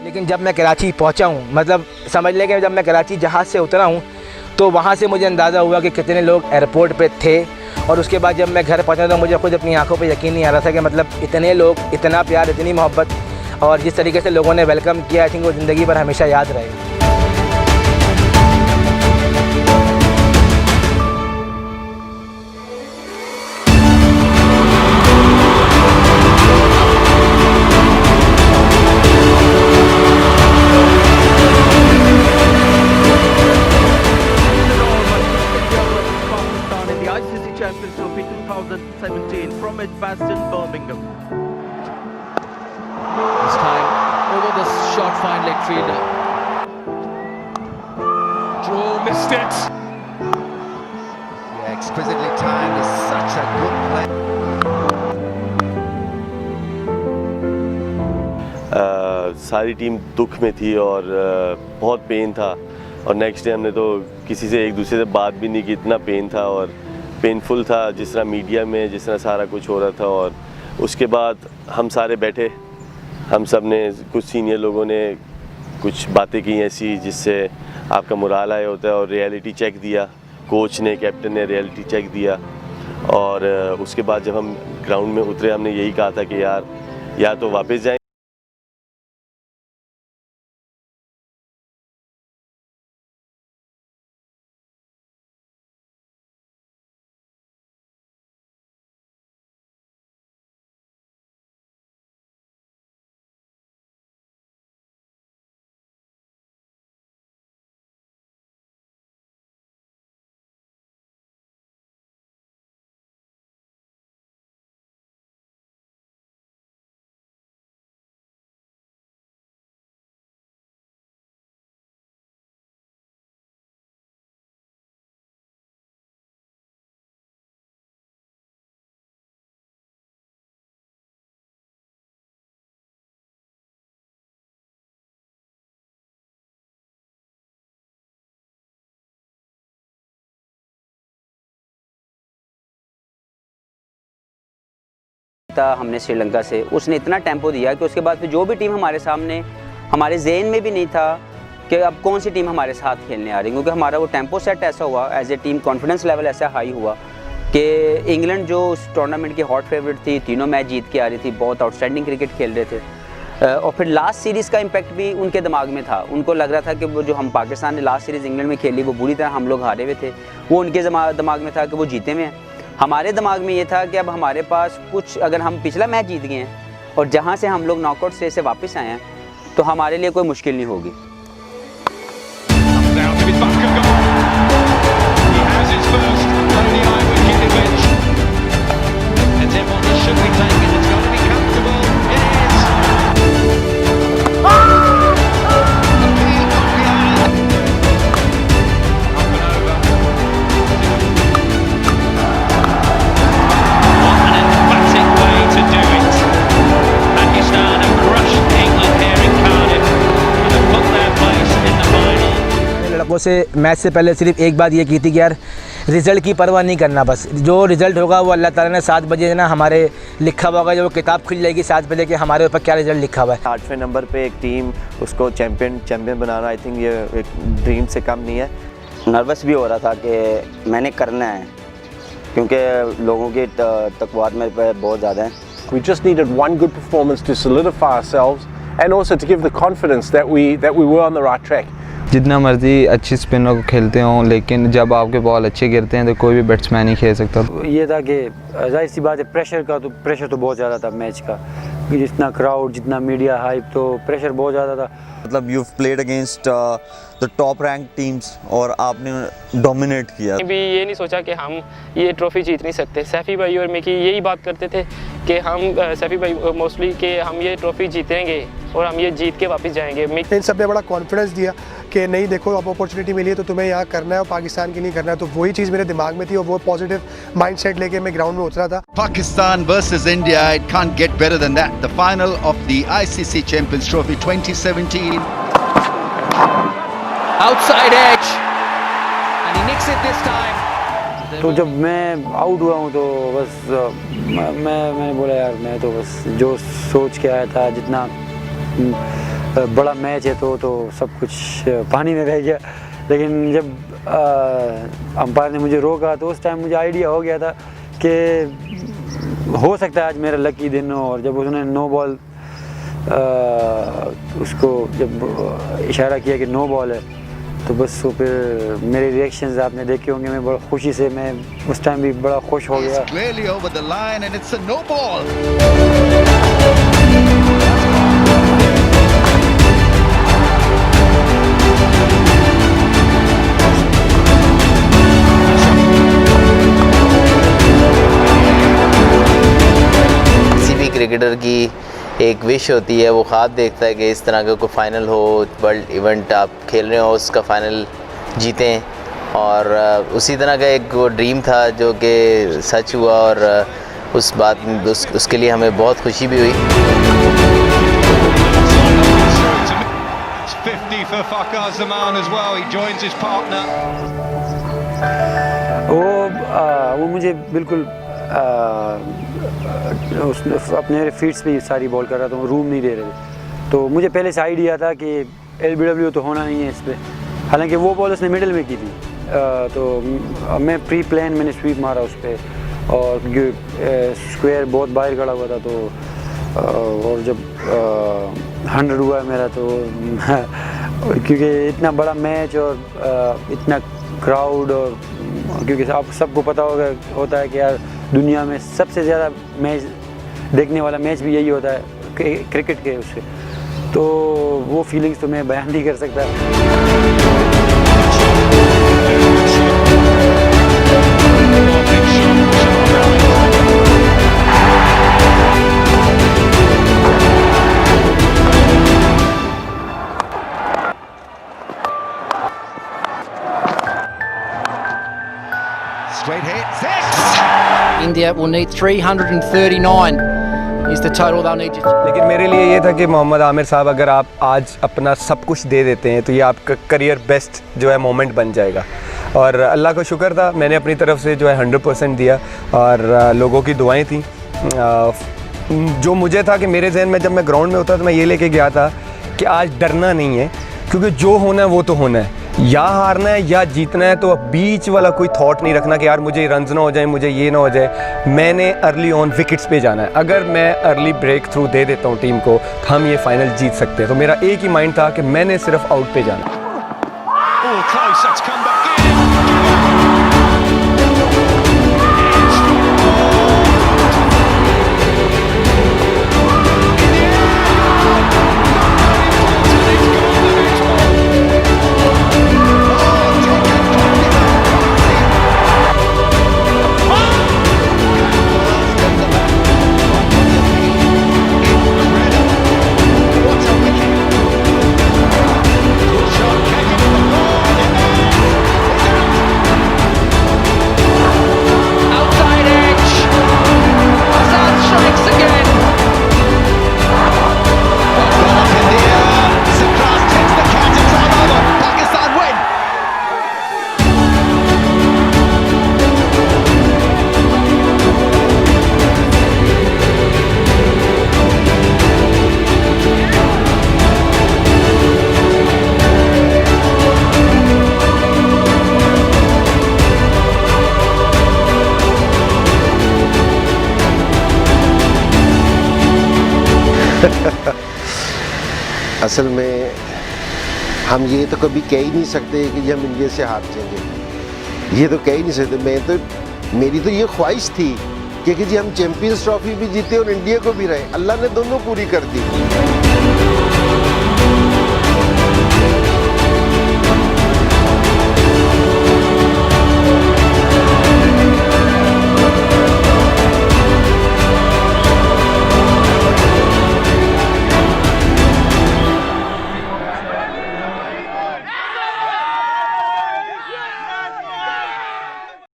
लेकिन जब मैं कराची पहुंचा हूं, मतलब समझ लें कि जब मैं कराची जहाज़ से उतरा हूं तो वहां से मुझे अंदाज़ा हुआ कि कितने लोग एयरपोर्ट पे थे। और उसके बाद जब मैं घर पहुंचा तो मुझे खुद अपनी आंखों पे यकीन नहीं आ रहा था कि मतलब इतने लोग, इतना प्यार, इतनी मोहब्बत और जिस तरीके से लोगों ने वेलकम किया, आई थिंक वो ज़िंदगी भर हमेशा याद रहेगा। Champions Trophy 2017 from Edgbaston, Birmingham. This time over the short fine leg fielder. Draw, missed it. Yeah, exquisitely timed. It's such a good play. सारी टीम दुख में थी और बहुत पेन था और नेक्स्ट डे हमने तो किसी से एक दूसरे से बात भी नहीं की, इतना पेन था और पेनफुल था जिस तरह मीडिया में जिस तरह सारा कुछ हो रहा था। और उसके बाद हम सारे बैठे, हम सब ने, कुछ सीनियर लोगों ने कुछ बातें की ऐसी जिससे आपका मोराल आया होता है और रियलिटी चेक दिया, कोच ने, कैप्टन ने रियलिटी चेक दिया। और उसके बाद जब हम ग्राउंड में उतरे हमने यही कहा था कि यार या तो वापस जाएं। हमने श्रीलंका से, उसने इतना टेम्पो दिया कि उसके बाद फिर जो भी टीम हमारे सामने, हमारे ज़हन में भी नहीं था कि अब कौन सी टीम हमारे साथ खेलने आ रही, क्योंकि हमारा वो टेम्पो सेट ऐसा हुआ, as a team confidence level ऐसा हाई हुआ कि इंग्लैंड जो उस टूर्नामेंट की हॉट फेवरेट थी, तीनों मैच जीत के आ रही थी, बहुत आउटस्टैंडिंग क्रिकेट खेल रहे थे। और फिर लास्ट सीरीज़ का इम्पैक्ट भी उनके दिमाग में था। उनको लग रहा था कि वो जो हम पाकिस्तान ने लास्ट सीरीज़ इंग्लैंड में खेली वो बुरी तरह हम लोग हारे हुए थे, वो उनके दिमाग में था कि वो जीते हुए हैं। हमारे दिमाग में ये था कि अब हमारे पास कुछ, अगर हम पिछला मैच जीत गए हैं और जहाँ से हम लोग नॉकआउट स्टेज से वापस आए हैं तो हमारे लिए कोई मुश्किल नहीं होगी। से मैच से पहले सिर्फ एक बात ये की थी कि यार रिज़ल्ट की परवाह नहीं करना, बस जो रिज़ल्ट होगा वो अल्लाह ताला ने 7 बजे ना हमारे लिखा हुआ होगा, जो किताब खुल जाएगी 7 बजे कि हमारे ऊपर क्या रिज़ल्ट लिखा हुआ है। 8वें नंबर पे एक टीम उसको चैम्पियन बनाना, आई थिंक ये एक ड्रीम से कम नहीं है। नर्वस भी हो रहा था कि मैंने करना है, क्योंकि लोगों की तकवात मेरे पे बहुत ज़्यादा है। We just needed one good performance to solidify ourselves and also to give the confidence that we were on the right track. जितना मर्जी अच्छी स्पिनर को खेलते हों, लेकिन जब आपके बॉल अच्छे गिरते हैं तो कोई भी बैट्समैन नहीं खेल सकता। ये था कि जाहिर सी बात है, प्रेशर तो बहुत ज़्यादा था मैच का, जितना क्राउड, जितना मीडिया हाइप, तो प्रेशर बहुत ज़्यादा था। मतलब you played against the top rank teams और आपने डोमिनेट किया। भी ये नहीं सोचा कि हम ये ट्रॉफी जीत नहीं सकते। सैफी भाई और मिकी यही बात करते थे कि हम, सैफी भाई मोस्टली, कि हम ये ट्रॉफी जीतेंगे और हम ये जीत के वापस जाएंगे। इन सब ने बड़ा कॉन्फिडेंस दिया कि नहीं, देखो अब अपॉर्चुनिटी मिली है तो तुम्हें यहाँ करना है और पाकिस्तान के लिए करना है। तो वही चीज़ मेरे दिमाग में थी और वो पॉजिटिव माइंडसेट लेके मैं ग्राउंड में उतरा था। Pakistan versus India, it can't get better than that. The final of the ICC Champions Trophy 2017. Outside edge, and he nicks it this time. तो जब मैं आउट हुआ हूँ तो बस मैंने बोला यार, मैं तो बस जो सोच के आया था, जितना बड़ा मैच है तो सब कुछ पानी में रह गया। लेकिन जब अंपायर ने मुझे रोका तो उस टाइम मुझे आइडिया हो गया था कि हो सकता है आज मेरा लकी दिन हो। और जब उसने नो बॉल उसको जब इशारा किया कि नो बॉल है तो बस वो फिर मेरे रिएक्शंस आपने देखे होंगे, मैं बड़ा खुशी से, मैं उस टाइम भी बड़ा खुश हो गया। किसी भी क्रिकेटर की एक विश होती है, वो ख्वाब देखता है कि इस तरह का कोई फ़ाइनल हो, वर्ल्ड इवेंट आप खेल रहे हो उसका फ़ाइनल जीतें। और उसी तरह का एक वो ड्रीम था जो कि सच हुआ और उस बात उसके लिए हमें बहुत खुशी भी हुई। वो मुझे बिल्कुल उसने अपने फीट्स पे सारी बॉल कर रहा था, रूम नहीं दे रहे थे। तो मुझे पहले से आइडिया था कि LBW तो होना नहीं है इस पर, हालांकि वो बॉल उसने मिडिल में की थी। तो मैं प्री प्लान मैंने स्वीप मारा उस पर, और स्क्वायर बहुत बाहर खड़ा हुआ था। तो और जब 100 हुआ मेरा तो क्योंकि इतना बड़ा मैच और इतना क्राउड, और क्योंकि आप सबको पता होता है कि यार दुनिया में सबसे ज़्यादा मैच देखने वाला मैच भी यही होता है क्रिकेट के उससे, तो वो फीलिंग्स तो मैं बयान नहीं कर सकता। India will need 339 is the total they'll need to. लेकिन मेरे लिए ये था कि मोहम्मद आमिर साहब अगर आप आज अपना सब कुछ दे देते हैं तो ये आपका करियर बेस्ट जो है मोमेंट बन जाएगा। और अल्लाह का शुक्र था, मैंने अपनी तरफ से जो है 100% दिया और लोगों की दुआएं थी। जो मुझे था कि मेरे जहन में जब मैं ग्राउंड में होता तो मैं ये लेके गया था कि आज डरना नहीं है, क्योंकि जो होना है वो तो होना है, या हारना है या जीतना है। तो अब बीच वाला कोई थॉट नहीं रखना कि यार मुझे रन्स ना हो जाए, मुझे ये ना हो जाए। मैंने अर्ली ऑन विकेट्स पे जाना है। अगर मैं अर्ली ब्रेक थ्रू दे देता हूँ टीम को तो हम ये फाइनल जीत सकते हैं। तो मेरा एक ही माइंड था कि मैंने सिर्फ आउट पे जाना है। असल में हम ये तो कभी कह ही नहीं सकते कि हम इंडिया से हार जाएंगे, ये तो कह ही नहीं सकते। मेरी तो ये ख्वाहिश थी कि जी हम चैंपियंस ट्रॉफी भी जीते और इंडिया को भी रहे। अल्लाह ने दोनों पूरी कर दी।